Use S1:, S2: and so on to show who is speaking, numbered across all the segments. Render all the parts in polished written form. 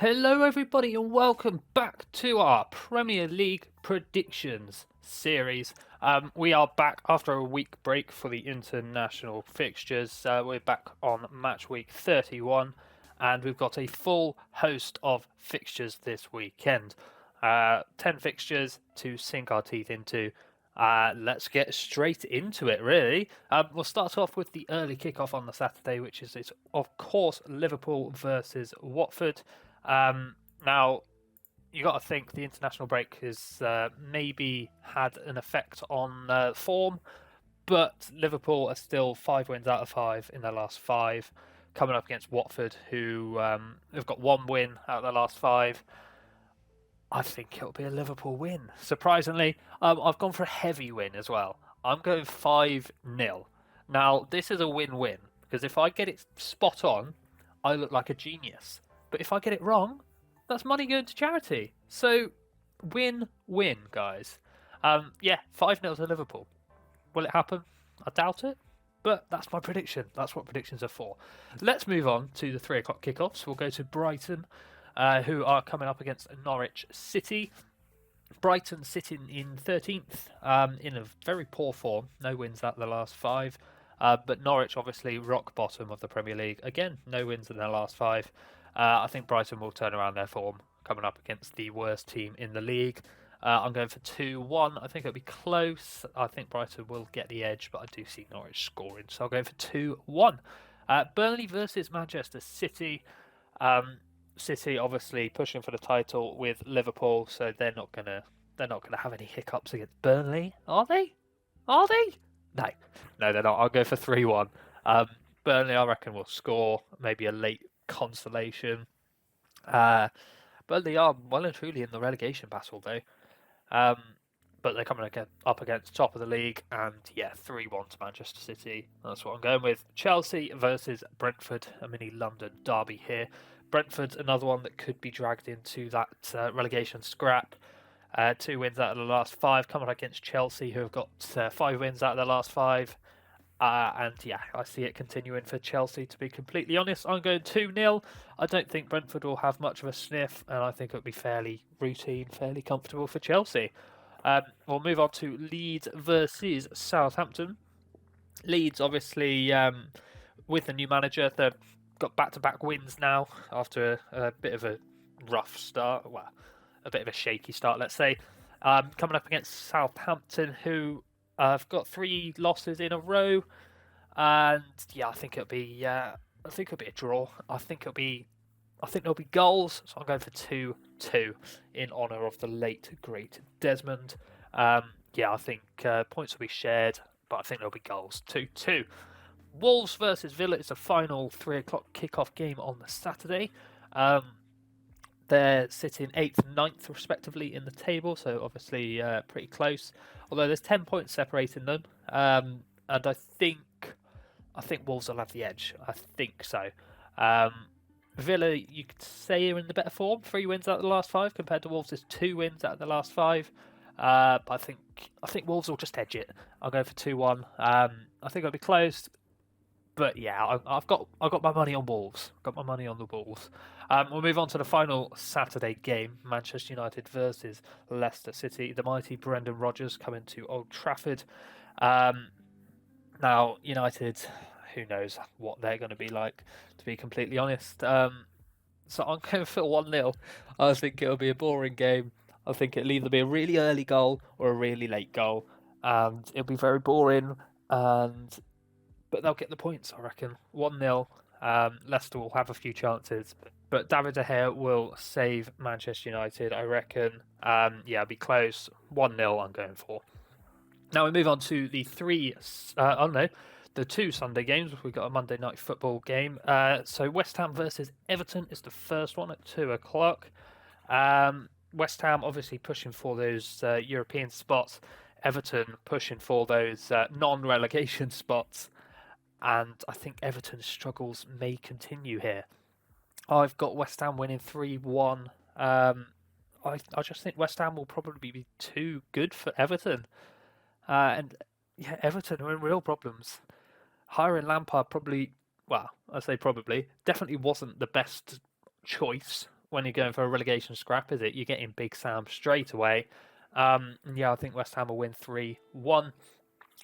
S1: Hello, everybody, and welcome back to our Premier League predictions series. We are back after a week break for the international fixtures. We're back on match week 31, and we've got a full host of fixtures this weekend. 10 fixtures to sink our teeth into. Let's get straight into it, really. We'll start off with the early kickoff on the Saturday, which is, of course, Liverpool versus Watford. Now, you got to think the international break has maybe had an effect on form, but Liverpool are still 5 wins out of 5 in their last 5, coming up against Watford, who have got 1 win out of their last 5. I think it'll be a Liverpool win. Surprisingly, I've gone for a heavy win as well. I'm going 5-0. Now, this is a win-win, because if I get it spot on, I look like a genius. But if I get it wrong, that's money going to charity. So, win-win, guys. 5-0 to Liverpool. Will it happen? I doubt it. But that's my prediction. That's what predictions are for. Let's move on to the 3 o'clock kickoffs. We'll go to Brighton, who are coming up against Norwich City. Brighton sitting in 13th, in a very poor form. No wins out of the last 5. But Norwich, obviously, rock bottom of the Premier League. Again, no wins in their last 5. I think Brighton will turn around their form coming up against the worst team in the league. I'm going for 2-1. I think it'll be close. I think Brighton will get the edge, but I do see Norwich scoring. So I'll go for 2-1. Burnley versus Manchester City. City obviously pushing for the title with Liverpool, so they're not gonna have any hiccups against Burnley, are they? Are they? No, they're not. I'll go for 3-1. Burnley, I reckon, will score maybe a late consolation. Burnley are well and truly in the relegation battle though. But they're coming up against top of the league, and 3-1 to Manchester City. That's what I'm going with. Chelsea versus Brentford, a mini London derby here. Brentford's another one that could be dragged into that relegation scrap. 2 wins out of the last 5, coming up against Chelsea, who have got 5 wins out of the last 5. I see it continuing for Chelsea, to be completely honest. I'm going 2-0. I don't think Brentford will have much of a sniff, and I think it'll be fairly routine, fairly comfortable for Chelsea. We'll move on to Leeds versus Southampton. Leeds, obviously, with the new manager, they've got back-to-back wins now after a bit of a rough start. Well, a bit of a shaky start, let's say. Coming up against Southampton, who have got 3 losses in a row, and I think it'll be a draw. I think there'll be goals, so I'm going for 2-2 in honour of the late great Desmond. I think points will be shared, but I think there'll be goals. 2-2. Wolves versus Villa is the final 3 o'clock kickoff game on the Saturday. They're sitting 8th and 9th respectively in the table, so obviously pretty close. Although there's 10 points separating them, and I think Wolves will have the edge. I think so. Villa, you could say, are in the better form. 3 wins out of the last 5 compared to Wolves' 2 wins out of the last 5. But I think Wolves will just edge it. I'll go for 2-1. I think it'll be close. But I've got my money on Wolves. Got my money on the Wolves. We'll move on to the final Saturday game: Manchester United versus Leicester City. The mighty Brendan Rodgers coming to Old Trafford. Now United, who knows what they're going to be like, to be completely honest. So I'm going for 1-0. I think it'll be a boring game. I think it'll either be a really early goal or a really late goal, and it'll be very boring. But they'll get the points, I reckon. 1-0. Leicester will have a few chances, but David De Gea will save Manchester United, I reckon. It'll be close. 1-0 I'm going for. Now we move on to the 2 Sunday games. We've got a Monday night football game. So West Ham versus Everton is the first one at 2 o'clock. West Ham obviously pushing for those European spots. Everton pushing for those non-relegation spots. And I think Everton's struggles may continue here. I've got West Ham winning 3-1. I just think West Ham will probably be too good for Everton. Everton are in real problems. Hiring Lampard definitely wasn't the best choice when you're going for a relegation scrap, is it? You're getting Big Sam straight away. Yeah, I think West Ham will win 3-1. We'll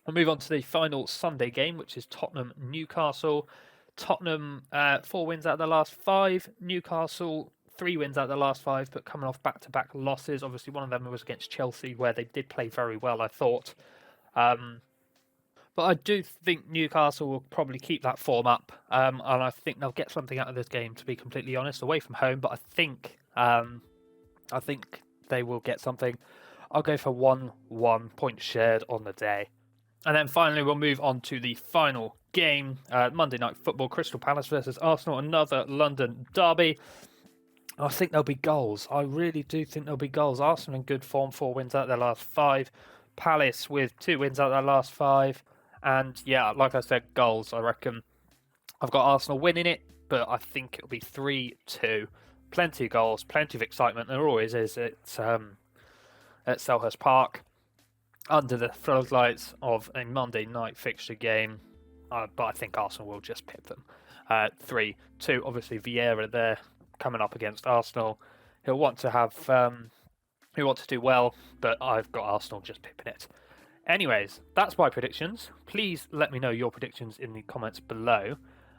S1: move on to the final Sunday game, which is Tottenham Newcastle. Tottenham 4 wins out of the last 5. Newcastle 3 wins out of the last 5, but coming off back-to-back losses. Obviously, one of them was against Chelsea, where they did play very well, I thought. But I do think Newcastle will probably keep that form up, and I think they'll get something out of this game. To be completely honest, away from home, but I think they will get something. I'll go for 1-1 point shared on the day. And then finally, we'll move on to the final game, Monday Night Football, Crystal Palace versus Arsenal, another London derby. I think there'll be goals. I really do think there'll be goals. Arsenal in good form, 4 wins out of their last 5. Palace with 2 wins out of their last 5. And yeah, like I said, goals. I reckon I've got Arsenal winning it, but I think it'll be 3-2. Plenty of goals, plenty of excitement. There always is at Selhurst Park, under the floodlights of a Monday night fixture game. But I think Arsenal will just pip them. 3-2. Obviously, Vieira there coming up against Arsenal. He'll want to do well, but I've got Arsenal just pipping it. Anyways, that's my predictions. Please let me know your predictions in the comments below.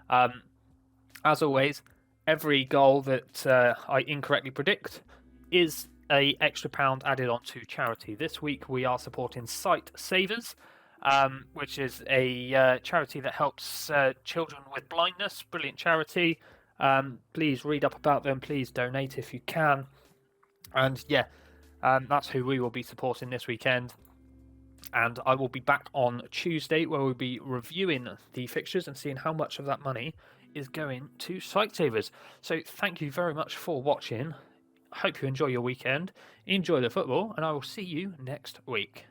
S1: As always, every goal that I incorrectly predict is an extra £1 added on to charity. This week we are supporting Sight Savers, which is a charity that helps children with blindness. Brilliant charity. Please read up about them. Please donate if you can. And yeah, that's who we will be supporting this weekend. And I will be back on Tuesday, where we'll be reviewing the fixtures and seeing how much of that money is going to Sight Savers. So thank you very much for watching. I hope you enjoy your weekend, enjoy the football, and I will see you next week.